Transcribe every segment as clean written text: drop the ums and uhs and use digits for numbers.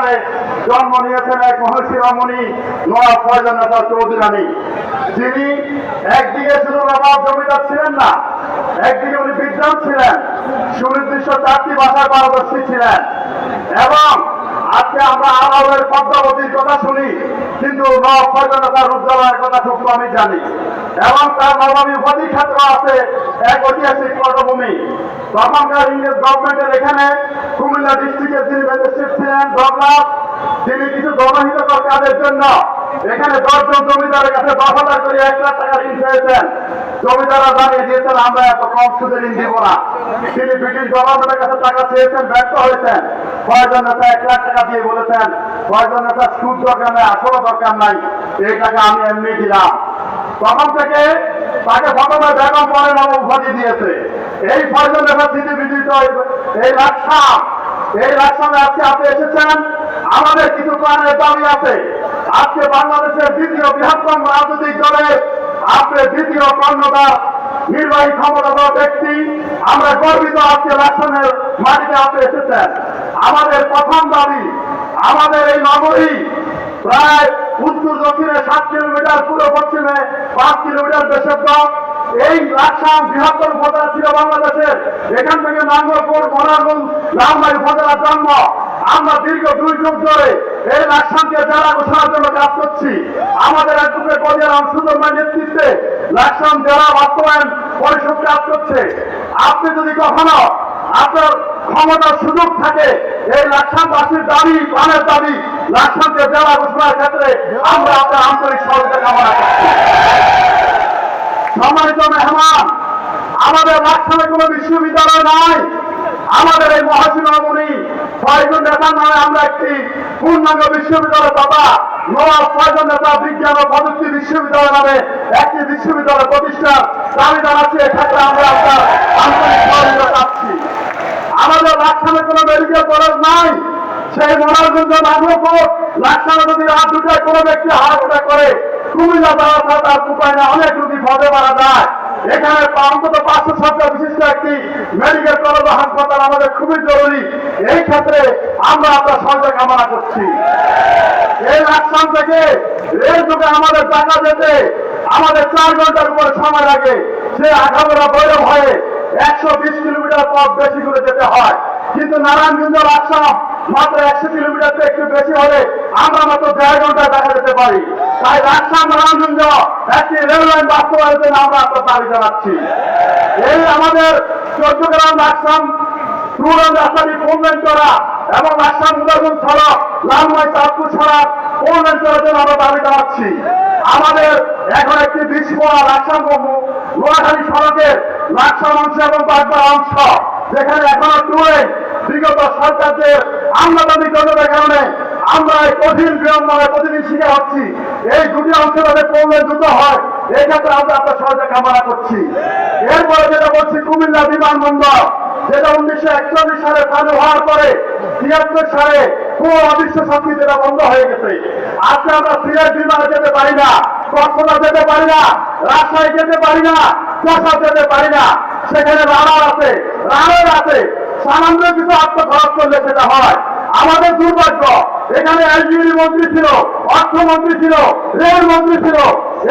পরিবারে জন্ম নিয়েছেন এক মহর্ষি রমণী নওয়াব ফয়জুন নেতা চৌধুরী রানী, যিনি একদিকে শুধু নবাব জমিদার ছিলেন না, একদিকে উনি বিদ্বান ছিলেন, সুনির্দিষ্ট 4টি ভাষায় পারদর্শী ছিলেন। এবং আজকে আমরা আলাউলের পদ্মাবতীর কথা শুনি, কিন্তু নবাব ফয়জুন নেতা রূপজালার কথা খুব কমই জানি। এবং তার নবাবী উপাধি ক্ষেত্র আছে এক ঐতিহাসিক পটভূমি। তখনকার ইংরেজ গভর্নমেন্টের এখানে কুমিল্লা ডিস্ট্রিক্টের যিনি ম্যাজিস্ট্রেট ছিলেন ডগলাস, তিনি কিছু জনহিতকর কাজের জন্য এখানে 10 জন জমিদারের কাছে 10,000 করে 1 লাখ টাকা ঋণ চেয়েছেন। জমিদাররা জানিয়ে দিয়েছেন আমরা এত কম সুদে ঋণ দিব না। তিনি ব্রিটিশ গভর্নমেন্টের কাছে টাকা চেয়েছেন, ব্যর্থ হয়েছেন। ফয়জুন নেতা 1 লাখ টাকা দিয়ে বলেছেন, ফয়জুন নেতা সুদ দরকার নাই, আসলে দরকার নাই, এই টাকা আমি এমনি দিলাম। তখন থেকে তাকে প্রথমে বেগম পরে নবাব উপাধি দিয়েছে। এই ফয়জুন নেতা স্মৃতি বিজিত এই লাকসামে আজকে আপনি এসেছেন, আমাদের কিছু প্রাণের দাবি আছে। আজকে বাংলাদেশের দ্বিতীয় বৃহত্তম রাজনৈতিক দলের আপনি দ্বিতীয় কর্ণধার নির্বাহী ক্ষমতাধর ব্যক্তি, আমরা গর্বিত আজকে লাকসামের মাটিতে আপনি এসেছেন। আমাদের প্রথম দাবি, আমাদের এই নগরী প্রায় উত্তর দক্ষিণে 7 কিলোমিটার, পূর্ব পশ্চিমে 5 কিলোমিটার বেশব্দ। এই লাকসাম বৃহত্তর উপজেলা ছিল বাংলাদেশের। এখান থেকে নাঙ্গলপুর, মোনারগঞ্জ, লালমাই উপজেলার জন্ম। আমরা দীর্ঘ 2 যুগ ধরে এই লাকসামকে জেলা ঘোষণার জন্য কাজ করছি। আমাদের অ্যাডভোকেট বদিউর সুন্দর নেতৃত্বে লাকসাম জেলা বাস্তবায়ন পরিষদ কাজ করছে। আপনি যদি কখনো আপনার ক্ষমতার সুযোগ থাকে, এই লাকসামবাসীর দাবি, প্রাণের দাবি, লাকসামকে জেলা ঘোষণার ক্ষেত্রে আমরা আপনার আন্তরিক সহযোগিতা কামনা করছি। সম্মানিত মেহমান, আমাদের লাকসামে কোনো বিশ্ববিদ্যালয় নাই। আমাদের এই মহর্ষি রমণী ফয়জুন নেতার নামে আমরা একটি পূর্ণাঙ্গ বিশ্ববিদ্যালয় তথা নওয়াব ফয়জুন নেতা বিজ্ঞান ও প্রযুক্তি বিশ্ববিদ্যালয় নামে একটি বিশ্ববিদ্যালয় প্রতিষ্ঠার দাবি জানাচ্ছি। এক্ষেত্রে আমরা আপনার আন্তরিক সহযোগিতা চাচ্ছি। আমাদের লাকসামে কোনো মেডিকেল কলেজ নাই। সেই মোনারগঞ্জ, নাঙ্গলপুর, লাকসামে যদি রাত 2টায় কোনো ব্যক্তি হার্ট অ্যাটাক করে, কুমিল্লা যাওয়া ছাড়া তার উপায় না, অনেক রোগী ভোগে মারা যায়। এখানে অন্তত 500 শয্যা বিশিষ্ট একটি মেডিকেল কলেজ ও হাসপাতাল আমাদের খুবই জরুরি। এই ক্ষেত্রে আমরা আপনার সহযোগিতা কামনা করছি। এই লাকসাম থেকে রেল যুগে আমাদের টাকা যেতে আমাদের 4 ঘন্টার উপরে সময় লাগে। সে আখাউড়া বৈরব হয়ে 120 কিলোমিটার পথ বেশি করে যেতে হয়। কিন্তু নারায়ণগঞ্জ লাকসাম মাত্র 100 কিলোমিটার থেকে একটু বেশি হলে আমরা মাত্র 1.5 ঘন্টায় দেখা যেতে পারি। তাই লাকসাম নারায়ণগঞ্জ একটি রেল লাইন বাস্তবায়নের জন্য আমরা আপনার দাবি জানাচ্ছি। এই আমাদের 14 গ্রাম লাকসাম পুরো রাস্তাটি 4 লেন করা এবং লাকসাম মুদারগঞ্জ সড়ক, লালমাই চাঁদপুর সড়ক 4 লেন করার জন্য আমরা দাবি জানাচ্ছি। আমাদের এখন একটি 20 পোয়া লাকসাম নোয়াখালী সড়কের লাকসাম অংশ এবং বাগড়া অংশ, যেখানে এখনো 2 লেন, বিগত সরকারদের আমদানি করবার কারণে আমরা এই কঠিন বিড়ম্বনায় প্রতিদিন শিকার হচ্ছি। এই 2টি অংশ যাতে 4 লেন দ্রুত হয়, এই ক্ষেত্রে আমরা আপনার সহযোগিতা কামনা করছি। এরপরে যেটা বলছি, কুমিল্লা বিমানবন্দর, যেটা 1941 সালে চালু হওয়ার পরে 73 সালে পুরো অদৃশ্য শক্তি যেটা বন্ধ হয়ে গেছে। আজকে আমরা সিলেট বিমানে যেতে পারি না, কক্সবাজার যেতে পারি না, রাজশাহী যেতে পারি না, যশোর যেতে পারি না। সেখানে রানার আছে, রানার আছে, সামান্য কিছু আত্মখরচ করলে সেটা হয়। আমাদের দুর্ভাগ্য, এখানে আইনজীবী মন্ত্রী ছিল, অর্থমন্ত্রী ছিল, রেল মন্ত্রী ছিল।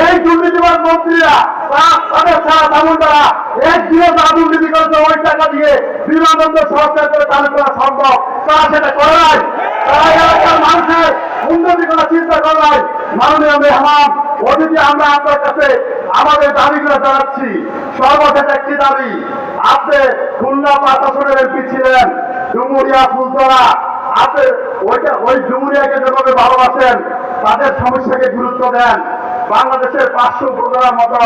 এই দুর্নীতিবাদ মন্ত্রীরা তাদের সারা তামুলদারা একদিনও তারা দুর্নীতি করেছে। ওই টাকা দিয়ে বিমানবন্দর সংস্কার করে চালু করা সম্ভব, তারা সেটা করে নাই। তারা এলাকার মানুষের উন্নতি করার চিন্তা করে নাই। মাননীয় মেহমান অতিথি, আমরা আপনার কাছে আমাদের দাবিগুলো জানাচ্ছি। সর্বশেষ একটি দাবি, আপনি খুলনা 5 আসনের এমপি ছিলেন, ডুমুরিয়া, ফুলতলা, আপনি ওই ডুমুরিয়াকে যেভাবে ভালোবাসেন, তাদের সমস্যাকে গুরুত্ব দেন। বাংলাদেশের 500 উপজেলার মতো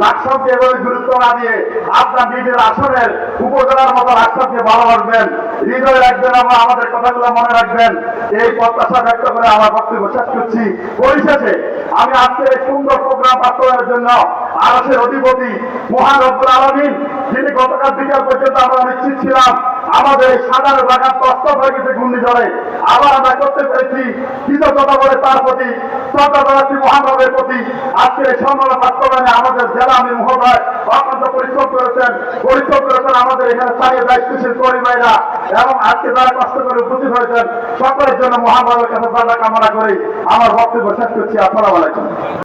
লাকসামকে এভাবে গুরুত্ব না দিয়ে আপনার নিজের আসনের উপজেলার মতো লাকসামকে ভালোবাসবেন, হৃদয় রাখবেন এবং আমাদের কথাগুলো মনে রাখবেন। এই প্রত্যাশা ব্যক্ত করে আমার বক্তব্য শেষ করছি। পরিশেষে আমি আজকের এই সুন্দর প্রোগ্রাম বাস্তবায়নের জন্য আরশের অধিপতি মহান রব্বুল আলামিন, যিনি গতকাল বিকাল পর্যন্ত আমরা নিশ্চিত ছিলাম আমাদের এই সাধারণ বাগান তস্তব হয়ে গেছে ঘূর্ণিঝড়ে, আবার আমরা করতে পেরেছি। কৃতজ্ঞতা বলে তার প্রতি শ্রদ্ধা জানাচ্ছি মহানগরের প্রতি। আজকে এই সম্মেলন বাস্তবায়নে আমাদের জেলা আমির মহোদয় অত্যন্ত পরিশ্রম করেছেন আমাদের এখানে স্থানীয় দায়িত্বশীল কর্মীরা এবং আজকে যারা কষ্ট করে উপস্থিত হয়েছেন সকলের জন্য মহানগরের কাছে কামনা করে আমার বক্তব্য শেষ করছি। আসসালামু আলাইকুম।